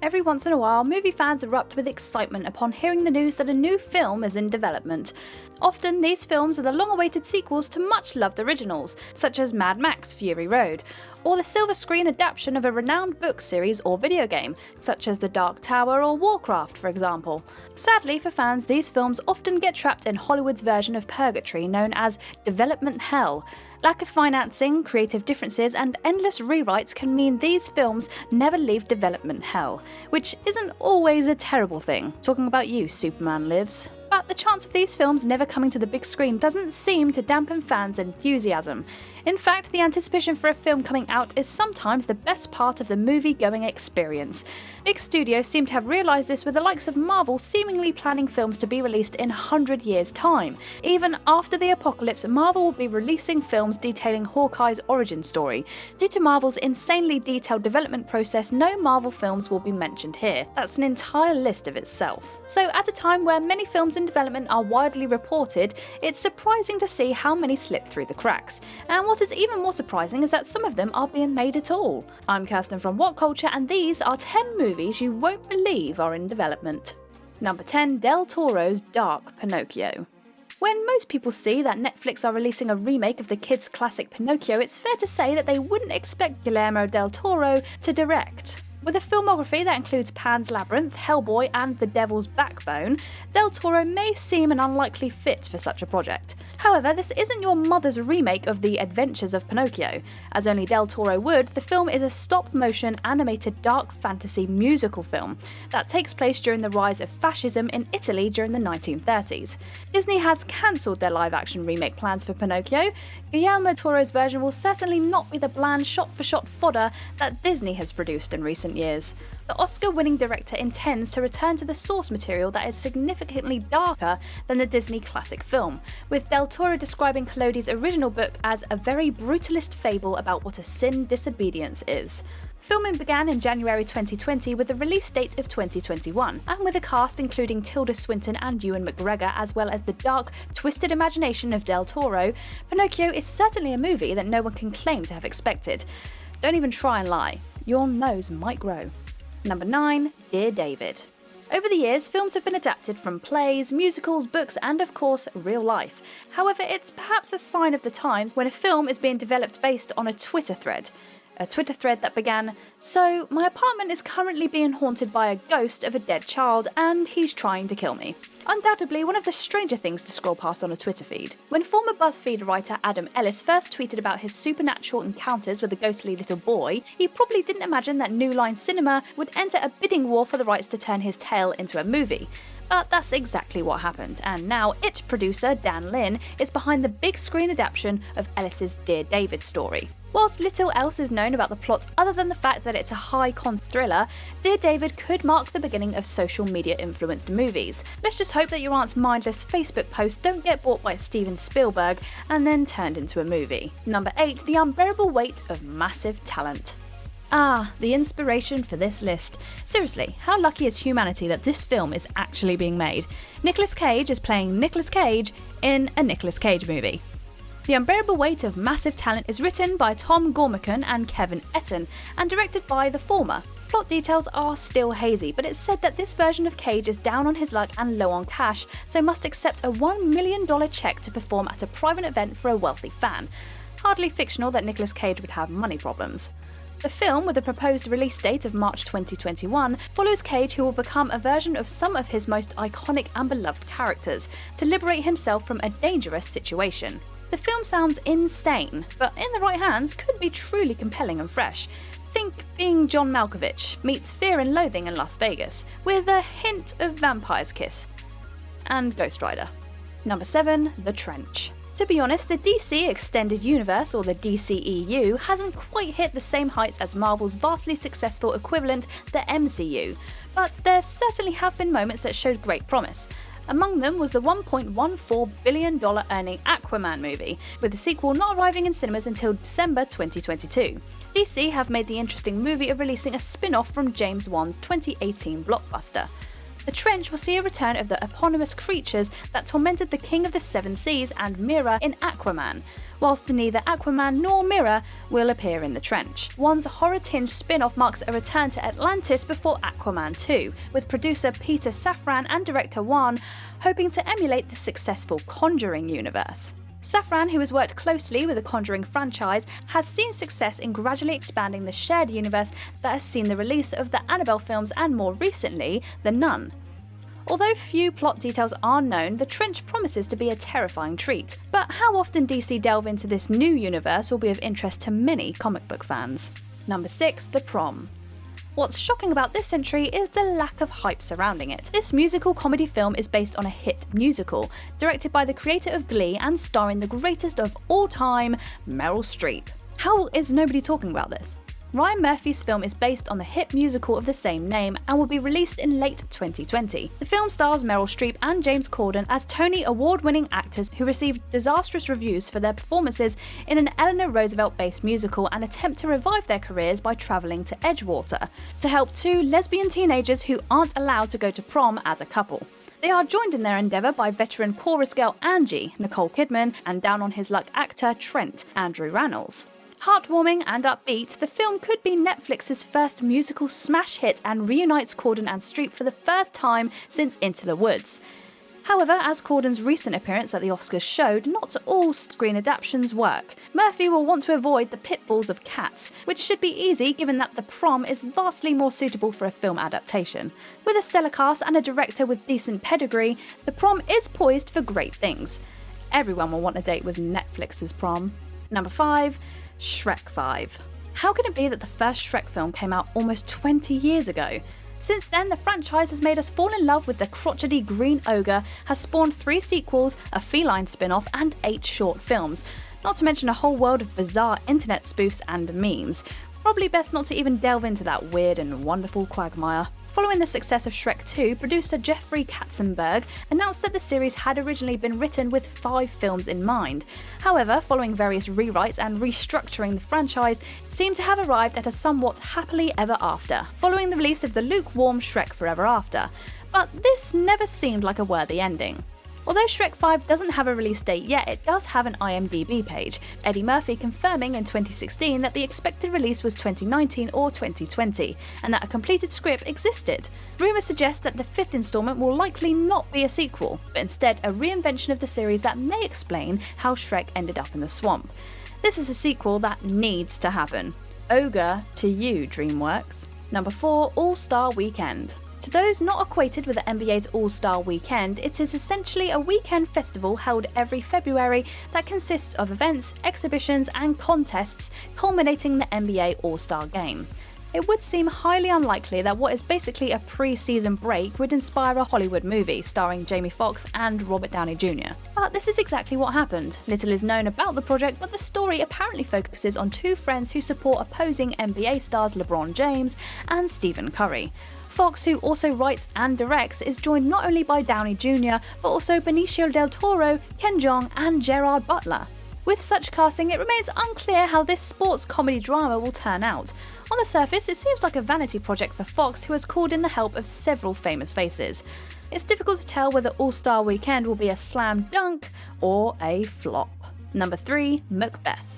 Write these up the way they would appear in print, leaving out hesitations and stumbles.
Every once in a while, movie fans erupt with excitement upon hearing the news that a new film is in development. Often, these films are the long-awaited sequels to much-loved originals, such as Mad Max: Fury Road, or the silver screen adaptation of a renowned book series or video game, such as The Dark Tower or Warcraft, for example. Sadly for fans, these films often get trapped in Hollywood's version of purgatory known as development hell. Lack of financing, creative differences, and endless rewrites can mean these films never leave development hell, which isn't always a terrible thing. Talking about you, Superman Lives. But the chance of these films never coming to the big screen doesn't seem to dampen fans' enthusiasm. In fact, the anticipation for a film coming out is sometimes the best part of the movie-going experience. Big studios seem to have realised this, with the likes of Marvel seemingly planning films to be released in 100 years' time. Even after the apocalypse, Marvel will be releasing films detailing Hawkeye's origin story. Due to Marvel's insanely detailed development process, no Marvel films will be mentioned here. That's an entire list of itself. So at a time where many films in development are widely reported, it's surprising to see how many slip through the cracks. And what is even more surprising is that some of them are being made at all. I'm Kirsten from What Culture, and these are 10 movies you won't believe are in development. Number 10. Del Toro's Dark Pinocchio. When most people see that Netflix are releasing a remake of the kids' classic Pinocchio, it's fair to say that they wouldn't expect Guillermo del Toro to direct. With a filmography that includes Pan's Labyrinth, Hellboy, and The Devil's Backbone, Del Toro may seem an unlikely fit for such a project. However, this isn't your mother's remake of The Adventures of Pinocchio. As only Del Toro would, the film is a stop-motion animated dark fantasy musical film that takes place during the rise of fascism in Italy during the 1930s. Disney has cancelled their live-action remake plans for Pinocchio. Guillermo Toro's version will certainly not be the bland shot-for-shot fodder that Disney has produced in recent years. The Oscar-winning director intends to return to the source material that is significantly darker than the Disney classic film, with Del Toro describing Collodi's original book as a very brutalist fable about what a sin disobedience is. Filming began in January 2020 with a release date of 2021, and with a cast including Tilda Swinton and Ewan McGregor, as well as the dark, twisted imagination of Del Toro, Pinocchio is certainly a movie that no one can claim to have expected. Don't even try and lie. Your nose might grow. Number 9. Dear David. Over the years, films have been adapted from plays, musicals, books, and of course, real life. However, it's perhaps a sign of the times when a film is being developed based on a Twitter thread. A Twitter thread that began, "So, my apartment is currently being haunted by a ghost of a dead child, and he's trying to kill me." Undoubtedly one of the stranger things to scroll past on a Twitter feed. When former BuzzFeed writer Adam Ellis first tweeted about his supernatural encounters with a ghostly little boy, he probably didn't imagine that New Line Cinema would enter a bidding war for the rights to turn his tale into a movie. But that's exactly what happened, and now It producer Dan Lin is behind the big screen adaptation of Ellis's Dear David story. Whilst little else is known about the plot other than the fact that it's a high-con thriller, Dear David could mark the beginning of social media-influenced movies. Let's just hope that your aunt's mindless Facebook posts don't get bought by Steven Spielberg and then turned into a movie. Number 8. The Unbearable Weight of Massive Talent. Ah, the inspiration for this list. Seriously, how lucky is humanity that this film is actually being made? Nicolas Cage is playing Nicolas Cage in a Nicolas Cage movie. The Unbearable Weight of Massive Talent is written by Tom Gormican and Kevin Etten, and directed by the former. Plot details are still hazy, but it's said that this version of Cage is down on his luck and low on cash, so must accept a $1 million check to perform at a private event for a wealthy fan. Hardly fictional that Nicolas Cage would have money problems. The film, with a proposed release date of March 2021, follows Cage, who will become a version of some of his most iconic and beloved characters, to liberate himself from a dangerous situation. The film sounds insane, but in the right hands could be truly compelling and fresh. Think being John Malkovich meets Fear and Loathing in Las Vegas, with a hint of Vampire's Kiss. And Ghost Rider. Number 7. The Trench. To be honest, the DC Extended Universe, or the DCEU, hasn't quite hit the same heights as Marvel's vastly successful equivalent, the MCU, but there certainly have been moments that showed great promise. Among them was the $1.14 billion earning Aquaman movie, with the sequel not arriving in cinemas until December 2022. DC have made the interesting movie of releasing a spin-off from James Wan's 2018 blockbuster. The Trench will see a return of the eponymous creatures that tormented the King of the Seven Seas and Mira in Aquaman, whilst neither Aquaman nor Mira will appear in The Trench. One's horror-tinged spin-off marks a return to Atlantis before Aquaman 2, with producer Peter Safran and director Juan hoping to emulate the successful Conjuring universe. Safran, who has worked closely with the Conjuring franchise, has seen success in gradually expanding the shared universe that has seen the release of the Annabelle films and more recently, The Nun. Although few plot details are known, The Trench promises to be a terrifying treat. But how often DC delve into this new universe will be of interest to many comic book fans. Number 6. The Prom. What's shocking about this entry is the lack of hype surrounding it. This musical comedy film is based on a hit musical, directed by the creator of Glee and starring the greatest of all time, Meryl Streep. How is nobody talking about this? Ryan Murphy's film is based on the hit musical of the same name and will be released in late 2020. The film stars Meryl Streep and James Corden as Tony Award-winning actors who received disastrous reviews for their performances in an Eleanor Roosevelt-based musical and attempt to revive their careers by travelling to Edgewater to help two lesbian teenagers who aren't allowed to go to prom as a couple. They are joined in their endeavour by veteran chorus girl Angie, Nicole Kidman, and down-on-his-luck actor Trent, Andrew Rannells. Heartwarming and upbeat, the film could be Netflix's first musical smash hit and reunites Corden and Streep for the first time since Into the Woods. However, as Corden's recent appearance at the Oscars showed, not all screen adaptations work. Murphy will want to avoid the pitfalls of Cats, which should be easy given that The Prom is vastly more suitable for a film adaptation. With a stellar cast and a director with decent pedigree, The Prom is poised for great things. Everyone will want a date with Netflix's Prom. Number 5. Shrek 5. How can it be that the first Shrek film came out almost 20 years ago? Since then, the franchise has made us fall in love with the crotchety green ogre, has spawned 3 sequels, a feline spin-off, and 8 short films, not to mention a whole world of bizarre internet spoofs and memes. Probably best not to even delve into that weird and wonderful quagmire. Following the success of Shrek 2, producer Jeffrey Katzenberg announced that the series had originally been written with 5 films in mind. However, following various rewrites and restructuring, the franchise seemed to have arrived at a somewhat happily ever after, following the release of the lukewarm Shrek Forever After. But this never seemed like a worthy ending. Although Shrek 5 doesn't have a release date yet, it does have an IMDb page, Eddie Murphy confirming in 2016 that the expected release was 2019 or 2020, and that a completed script existed. Rumours suggest that the 5th installment will likely not be a sequel, but instead a reinvention of the series that may explain how Shrek ended up in the swamp. This is a sequel that needs to happen. Ogre to you, Dreamworks. Number 4. AllStar Weekend. To those not acquainted with the NBA's All-Star Weekend, it is essentially a weekend festival held every February that consists of events, exhibitions and contests culminating in the NBA All-Star Game. It would seem highly unlikely that what is basically a pre-season break would inspire a Hollywood movie starring Jamie Foxx and Robert Downey Jr. But this is exactly what happened. Little is known about the project, but the story apparently focuses on 2 friends who support opposing NBA stars LeBron James and Stephen Curry. Fox, who also writes and directs, is joined not only by Downey Jr., but also Benicio del Toro, Ken Jeong, and Gerard Butler. With such casting, it remains unclear how this sports comedy drama will turn out. On the surface, it seems like a vanity project for Fox, who has called in the help of several famous faces. It's difficult to tell whether All-Star Weekend will be a slam dunk or a flop. Number 3. Macbeth.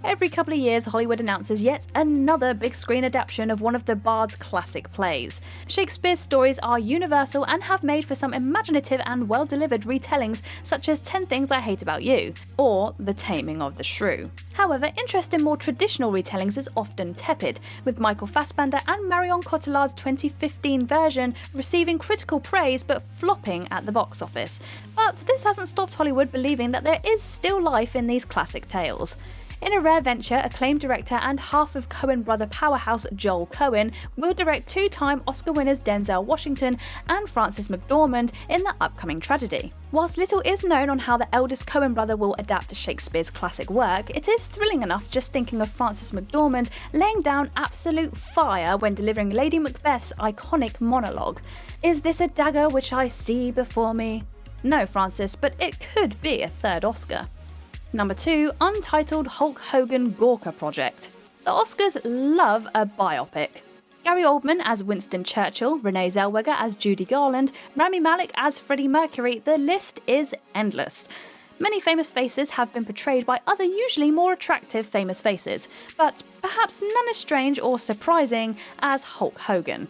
Every couple of years, Hollywood announces yet another big screen adaptation of one of the Bard's classic plays. Shakespeare's stories are universal and have made for some imaginative and well-delivered retellings such as 10 Things I Hate About You, or The Taming of the Shrew. However, interest in more traditional retellings is often tepid, with Michael Fassbender and Marion Cotillard's 2015 version receiving critical praise but flopping at the box office. But this hasn't stopped Hollywood believing that there is still life in these classic tales. In a rare venture, acclaimed director and half of Coen brother powerhouse Joel Coen will direct 2-time Oscar winners Denzel Washington and Frances McDormand in the upcoming tragedy. Whilst little is known on how the eldest Coen brother will adapt Shakespeare's classic work, it is thrilling enough just thinking of Frances McDormand laying down absolute fire when delivering Lady Macbeth's iconic monologue. "Is this a dagger which I see before me?" No, Frances, but it could be a 3rd Oscar. Number 2. Untitled Hulk Hogan Gorka Project. The Oscars love a biopic. Gary Oldman as Winston Churchill, Renee Zellweger as Judy Garland, Rami Malek as Freddie Mercury, the list is endless. Many famous faces have been portrayed by other usually more attractive famous faces, but perhaps none as strange or surprising as Hulk Hogan.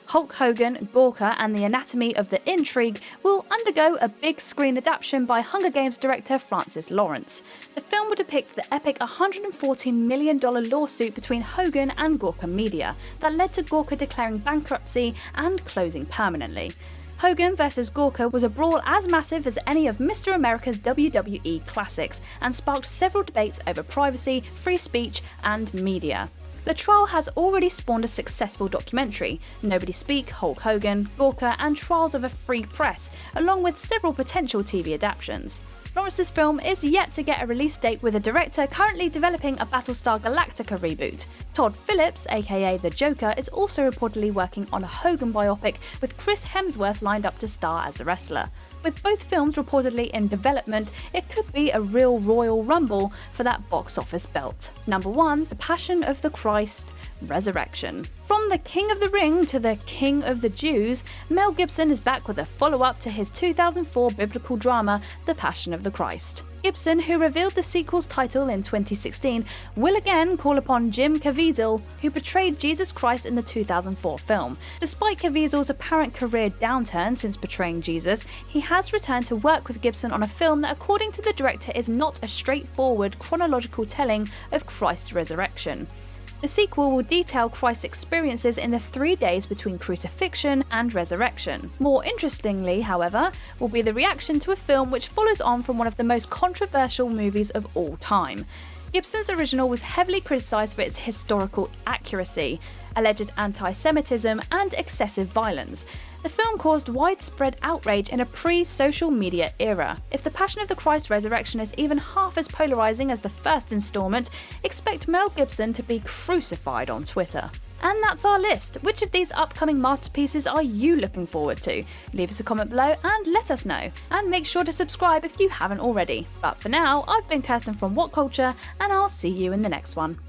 Hulk Hogan, Gorka and the Anatomy of the Intrigue will undergo a big screen adaptation by Hunger Games director Francis Lawrence. The film will depict the epic $114 million lawsuit between Hogan and Gorka Media that led to Gorka declaring bankruptcy and closing permanently. Hogan vs. Gorka was a brawl as massive as any of Mr. America's WWE classics and sparked several debates over privacy, free speech and media. The trial has already spawned a successful documentary, Nobody Speak, Hulk Hogan, Gorka and Trials of a Free Press, along with several potential TV adaptations. Lawrence's film is yet to get a release date, with a director currently developing a Battlestar Galactica reboot. Todd Phillips, aka The Joker, is also reportedly working on a Hogan biopic, with Chris Hemsworth lined up to star as the wrestler. With both films reportedly in development, it could be a real Royal Rumble for that box office belt. Number 1, The Passion of the Christ, Resurrection. From the King of the Ring to the King of the Jews, Mel Gibson is back with a follow-up to his 2004 biblical drama, The Passion of the Christ. Gibson, who revealed the sequel's title in 2016, will again call upon Jim Caviezel, who portrayed Jesus Christ in the 2004 film. Despite Caviezel's apparent career downturn since portraying Jesus, he has returned to work with Gibson on a film that, according to the director, is not a straightforward chronological telling of Christ's resurrection. The sequel will detail Christ's experiences in the 3 days between crucifixion and resurrection. More interestingly, however, will be the reaction to a film which follows on from one of the most controversial movies of all time. Gibson's original was heavily criticised for its historical accuracy, alleged anti-Semitism and excessive violence. The film caused widespread outrage in a pre-social media era. If The Passion of the Christ Resurrection is even half as polarising as the first instalment, expect Mel Gibson to be crucified on Twitter. And that's our list. Which of these upcoming masterpieces are you looking forward to? Leave us a comment below and let us know. And make sure to subscribe if you haven't already. But for now, I've been Kirsten from What Culture, and I'll see you in the next one.